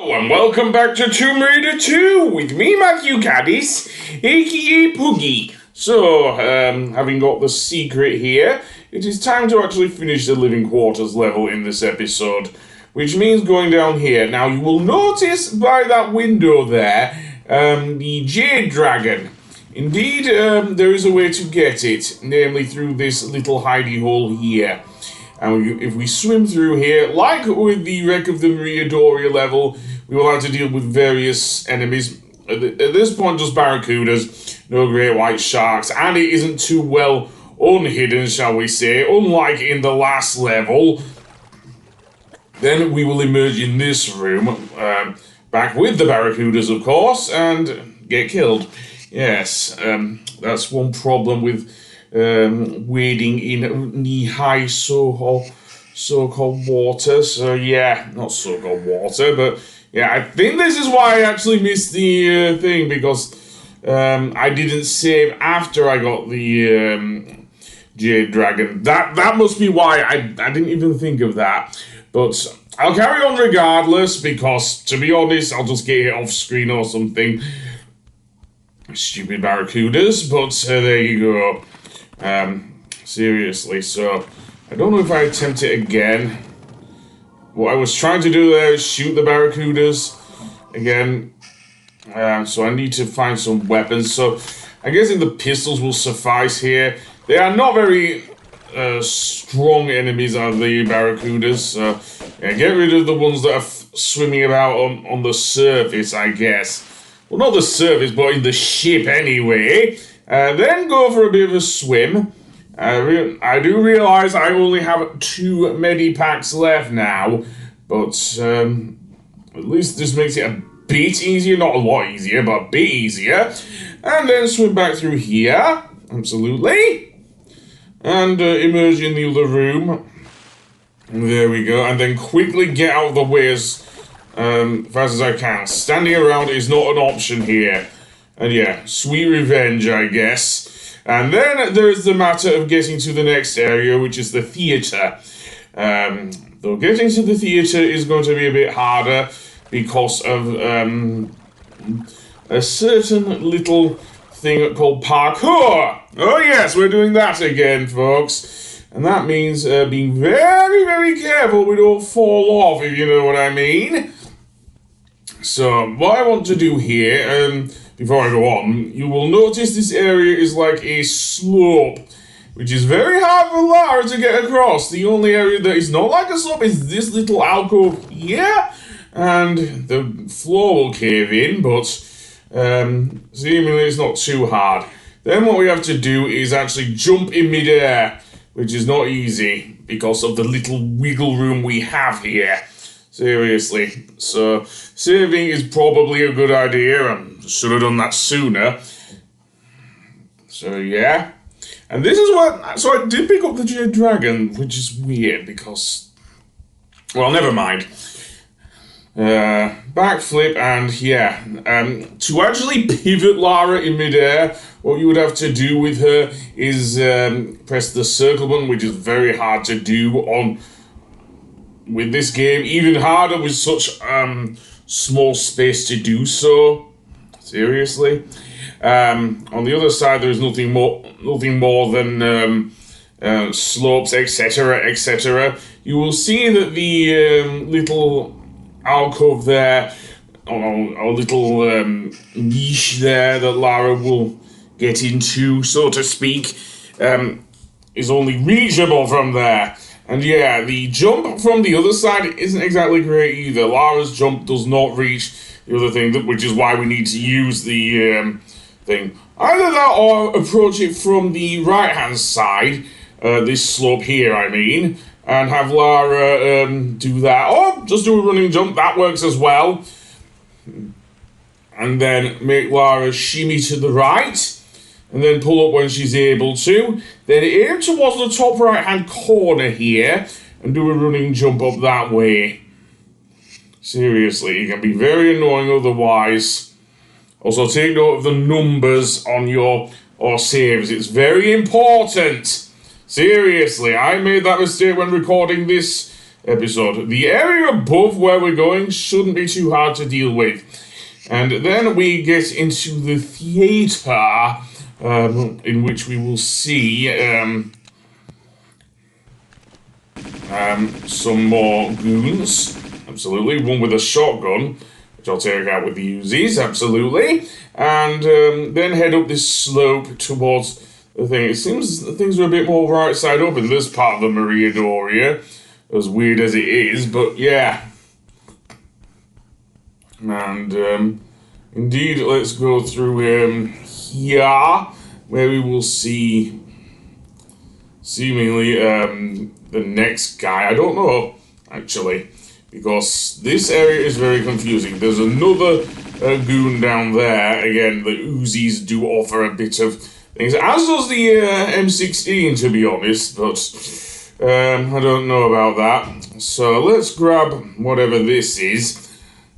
Oh, and welcome back to Tomb Raider 2 with me, Matthew Caddis, aka Poogie. So, having got the secret here, it is time to actually finish the living quarters level in this episode, which means going down here. Now, you will notice by that window there, the Jade Dragon. Indeed, there is a way to get it, namely through this little hidey hole here. And if we swim through here, like with the Wreck of the Maria Doria level, we will have to deal with various enemies. At this point, just barracudas, no great white sharks, and it isn't too well unhidden, shall we say, unlike in the last level. Then we will emerge in this room, back with the barracudas, of course, and get killed. Yes, that's one problem with wading in knee-high so-called water. So yeah, not so-called water, but yeah, I think this is why I actually missed the thing, because I didn't save after I got the Jade Dragon. That must be why I didn't even think of that. But I'll carry on regardless, because to be honest, I'll just get it off screen or something. Stupid barracudas, but there you go. Seriously, so I don't know if I attempt it again. What I was trying to do there is shoot the barracudas again. So I need to find some weapons. So I'm guessing the pistols will suffice here. They are not very strong enemies, are the barracudas. So yeah, get rid of the ones that are swimming about on the surface, I guess. Well, not the surface, but in the ship anyway. Then go for a bit of a swim. I do realise I only have 2 medipacks left now, but at least this makes it a bit easier. Not a lot easier, but a bit easier. And then swim back through here. Absolutely. And emerge in the other room. There we go. And then quickly get out of the way as fast as I can. Standing around is not an option here. And yeah, sweet revenge, I guess. And then there's the matter of getting to the next area, which is the theatre. Though getting to the theatre is going to be a bit harder because of a certain little thing called parkour. Oh yes, we're doing that again, folks. And that means being very, very careful we don't fall off, if you know what I mean. So, what I want to do here, before I go on, you will notice this area is like a slope, which is very hard for Lara to get across. The only area that is not like a slope is this little alcove here, and the floor will cave in, but seemingly it's not too hard. Then what we have to do is actually jump in midair, which is not easy because of the little wiggle room we have here. Seriously, so saving is probably a good idea. I should have done that sooner. So yeah, and this is what. So I did pick up the Jade Dragon, which is weird because, well, never mind. Backflip and yeah, to actually pivot Lara in midair, what you would have to do with her is press the circle button, which is very hard to do on. With this game, even harder with such small space to do so. Seriously. On the other side, there is nothing more than slopes, etc., etc. You will see that the little alcove there, or little niche there that Lara will get into, so to speak, is only reachable from there. And yeah, the jump from the other side isn't exactly great either. Lara's jump does not reach the other thing, which is why we need to use the thing. Either that or approach it from the right-hand side, this slope here, I mean, and have Lara do that. Or just do a running jump, that works as well. And then make Lara shimmy to the right. And then pull up when she's able to. Then aim towards the top right-hand corner here. And do a running jump up that way. Seriously, it can be very annoying otherwise. Also, take note of the numbers on your saves. It's very important. Seriously, I made that mistake when recording this episode. The area above where we're going shouldn't be too hard to deal with. And then we get into the theater, in which we will see some more goons. Absolutely. One with a shotgun, which I'll take out with the Uzis. Absolutely. And then head up this slope towards the thing. It seems things are a bit more right side up in this part of the Maria Doria, as weird as it is, but yeah. And indeed, let's go through here, where we will see seemingly the next guy. I don't know, actually, because this area is very confusing. There's another goon down there. Again, the Uzis do offer a bit of things, as does the M16, to be honest, but I don't know about that. So let's grab whatever this is.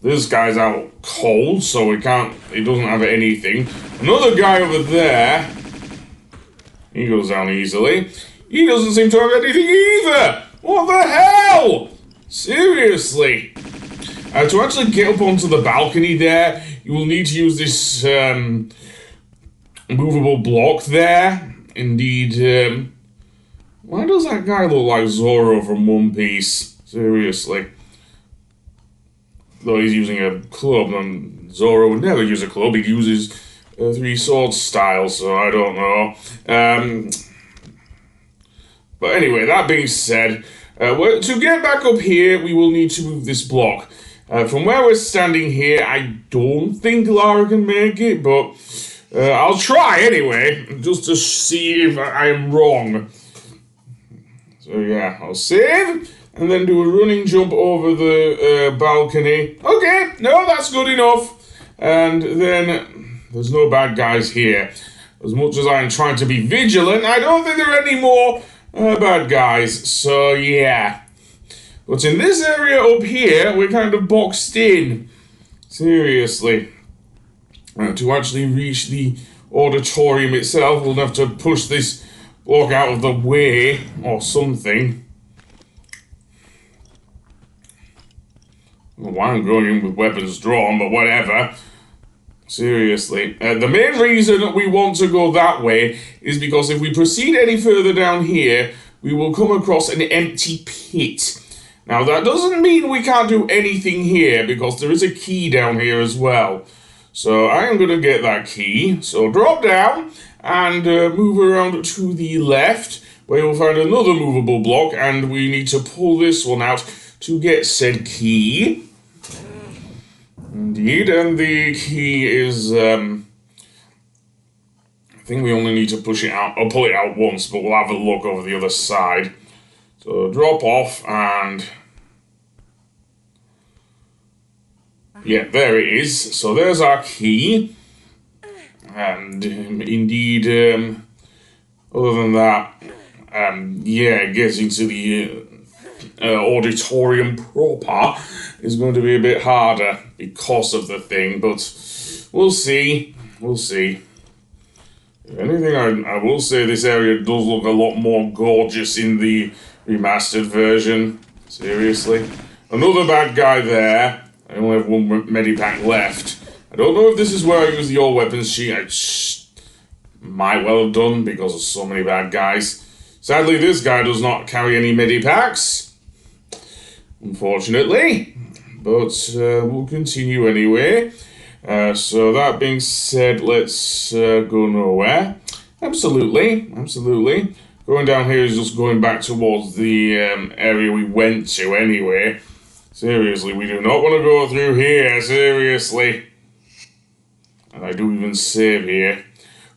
This guy's out cold, so he doesn't have anything. Another guy over there, he goes down easily. He doesn't seem to have anything either! What the hell? Seriously. To actually get up onto the balcony there, you will need to use this movable block there. Indeed, why does that guy look like Zorro from One Piece? Seriously. Though he's using a club, and Zorro would never use a club. He uses a three sword style, so I don't know. But anyway, that being said, to get back up here, we will need to move this block. From where we're standing here, I don't think Lara can make it, but I'll try anyway, just to see if I am wrong. So yeah, I'll save. And then do a running jump over the balcony. Okay, no, that's good enough. And then there's no bad guys here. As much as I am trying to be vigilant, I don't think there are any more bad guys. So yeah. But in this area up here, we're kind of boxed in. Seriously. To actually reach the auditorium itself, we'll have to push this block out of the way or something. Why I'm going in with weapons drawn, but whatever. Seriously. The main reason that we want to go that way is because if we proceed any further down here, we will come across an empty pit. Now, that doesn't mean we can't do anything here, because there is a key down here as well. So I am going to get that key. So drop down and move around to the left, where you'll find another movable block, and we need to pull this one out to get said key. Indeed, and the key is, I think we only need to push it out, or pull it out once, but we'll have a look over the other side. So drop off, and yeah, there it is. So there's our key. And indeed, other than that, yeah, getting to the auditorium proper is going to be a bit harder because of the thing, but we'll see. We'll see. If anything, I will say this area does look a lot more gorgeous in the remastered version. Seriously. Another bad guy there. I only have one medipack left. I don't know if this is where I use the all weapons sheet. I might well have done because of so many bad guys. Sadly, this guy does not carry any medipacks. Unfortunately. But we'll continue anyway. So that being said, let's go nowhere. Absolutely, absolutely. Going down here is just going back towards the area we went to anyway. Seriously, we do not want to go through here, seriously. And I do even save here.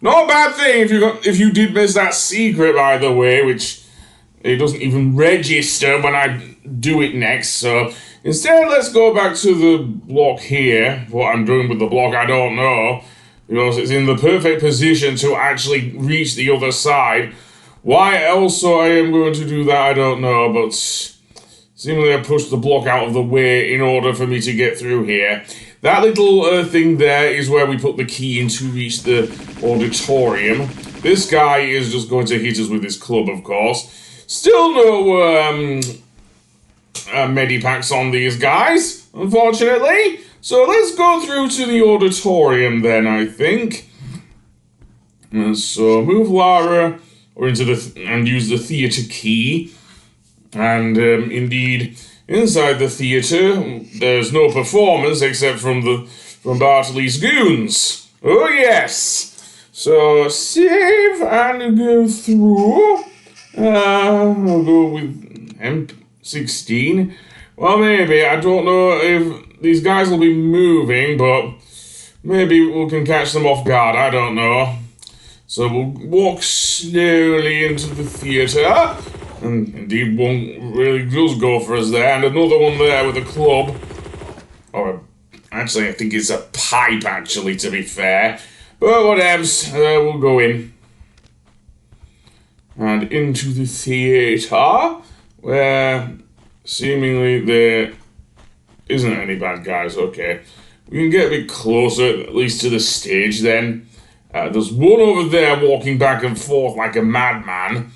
Not a bad thing if you did miss that secret, by the way, which it doesn't even register when I do it next, so instead, let's go back to the block here. What I'm doing with the block, I don't know, because it's in the perfect position to actually reach the other side. Why else I am going to do that, I don't know, but seemingly I pushed the block out of the way in order for me to get through here. That little thing there is where we put the key in to reach the auditorium. This guy is just going to hit us with his club, of course. Still no medipacks on these guys, unfortunately. So let's go through to the auditorium then, I think. And so move Lara or into and use the theatre key. And indeed, inside the theatre, there's no performance except from Bartley's goons. Oh yes. So save and go through. I'll go with M16. Well, maybe. I don't know if these guys will be moving, but maybe we can catch them off guard. I don't know. So we'll walk slowly into the theatre. And indeed, one really does go for us there. And another one there with a club. Or, actually, I think it's a pipe, actually, to be fair. But whatevs, we'll go in. And into the theatre, where seemingly there isn't any bad guys. Okay, we can get a bit closer, at least to the stage then. There's one over there walking back and forth like a madman.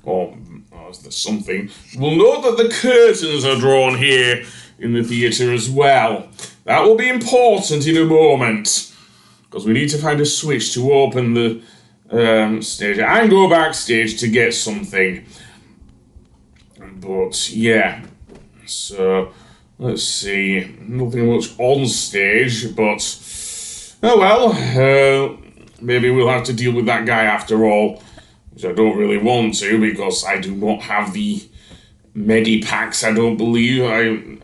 Or is there something? We'll note that the curtains are drawn here in the theatre as well. That will be important in a moment. Because we need to find a switch to open the stage and go backstage to get something. But yeah, so let's see. Nothing much on stage, but oh well. Maybe we'll have to deal with that guy after all, which I don't really want to because I do not have the medipacks. I don't believe.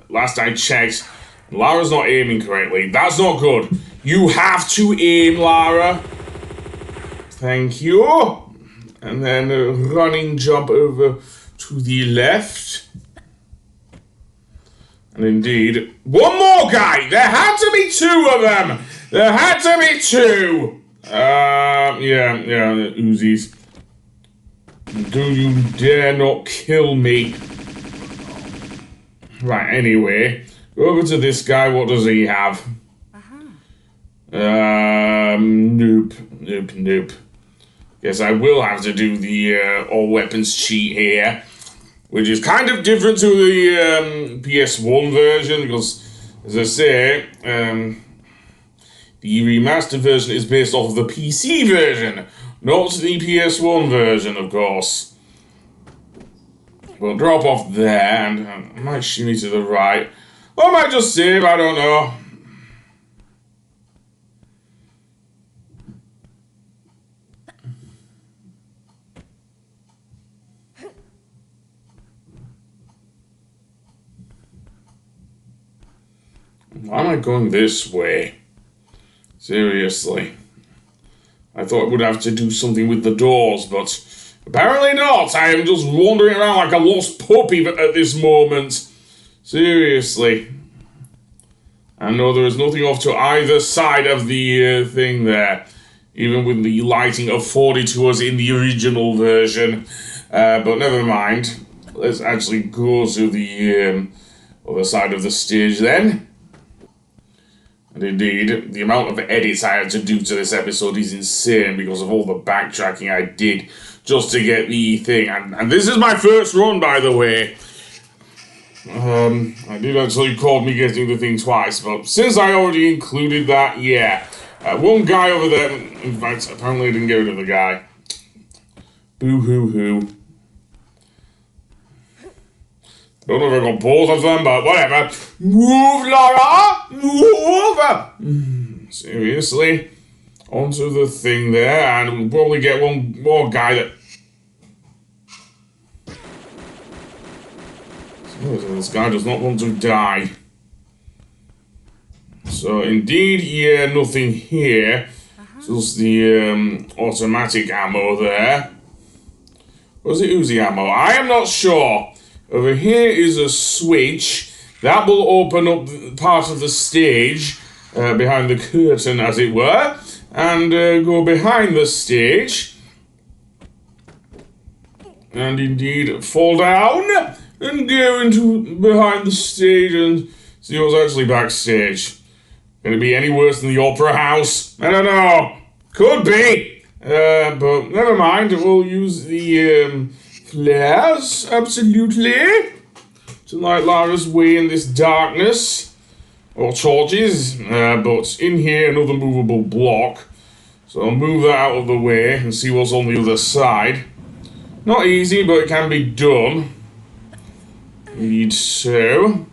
Last I checked, Lara's not aiming correctly. That's not good. You have to aim, Lara. Thank you. And then a running jump over to the left. And indeed, one more guy. There had to be two of them. There had to be two. Yeah, the Uzis. Don't you dare not kill me. Right, anyway. Go over to this guy. What does he have? Nope. Yes, I will have to do the all weapons cheat here, which is kind of different to the PS1 version because, as I say, the remastered version is based off of the PC version, not the PS1 version, of course. We'll drop off there, and I might shimmy to the right. Or I might just save, I don't know. Why am I going this way? Seriously. I thought I would have to do something with the doors, but apparently not. I am just wandering around like a lost puppy at this moment. Seriously. I know there is nothing off to either side of the thing there, even with the lighting afforded to us in the original version. But never mind. Let's actually go to the other side of the stage then. And indeed, the amount of edits I had to do to this episode is insane because of all the backtracking I did just to get the thing. And this is my first run, by the way. I did actually record me getting the thing twice, but since I already included that, yeah. One guy over there, in fact, apparently I didn't get rid of the guy. Boo-hoo-hoo. Don't know if I got both of them, but whatever. Move, Lara! Move! Seriously? Onto the thing there, and we'll probably get one more guy that... This guy does not want to die. So, indeed, yeah, nothing here. Just the automatic ammo there. Was it Uzi ammo? I am not sure. Over here is a switch. That will open up part of the stage, behind the curtain, as it were, and go behind the stage. And indeed, fall down and go into behind the stage and see what's actually backstage. Can it be any worse than the Opera House? I don't know. Could be. But never mind. We'll use the flares, absolutely. to light Lara's way in this darkness. Or torches, but in here another movable block. So I'll move that out of the way and see what's on the other side. Not easy, but it can be done. Indeed so.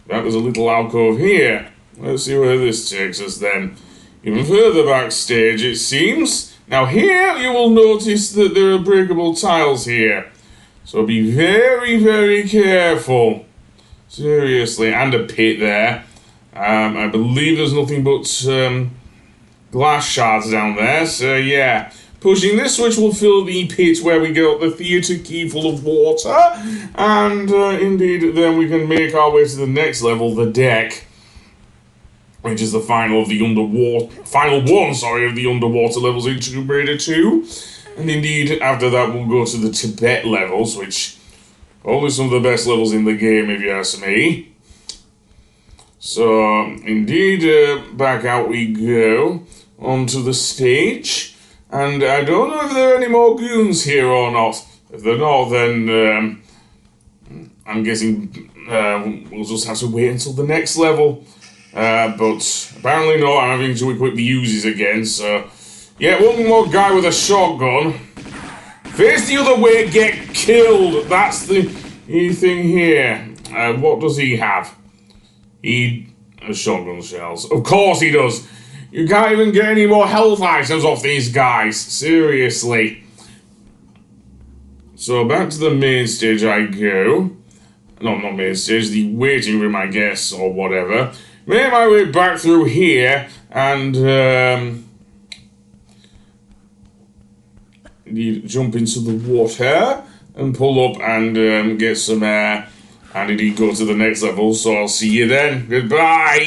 That was a little alcove here. Let's see where this takes us then. Even further backstage, it seems. Now here you will notice that there are breakable tiles here. So be very, very careful. Seriously, and a pit there. I believe there's nothing but glass shards down there, so yeah. Pushing this switch will fill the pit where we got the theatre key full of water, and indeed then we can make our way to the next level, the deck, which is the final one of the underwater levels in Tomb Raider 2. And indeed, after that we'll go to the Tibet levels, which probably some of the best levels in the game, if you ask me. So, indeed, back out we go, onto the stage. And I don't know if there are any more goons here or not. If they're not, then I'm guessing we'll just have to wait until the next level. But apparently not, I'm having to equip the Uzis again, so... Yeah, one more guy with a shotgun. Face the other way, get killed. That's the thing here. What does he have? He has shotgun shells. Of course he does. You can't even get any more health items off these guys. Seriously. So back to the main stage I go. No, not main stage. The waiting room, I guess, or whatever. Made my way back through here and jump into the water and pull up and get some air and indeed go to the next level, so I'll see you then. Goodbye!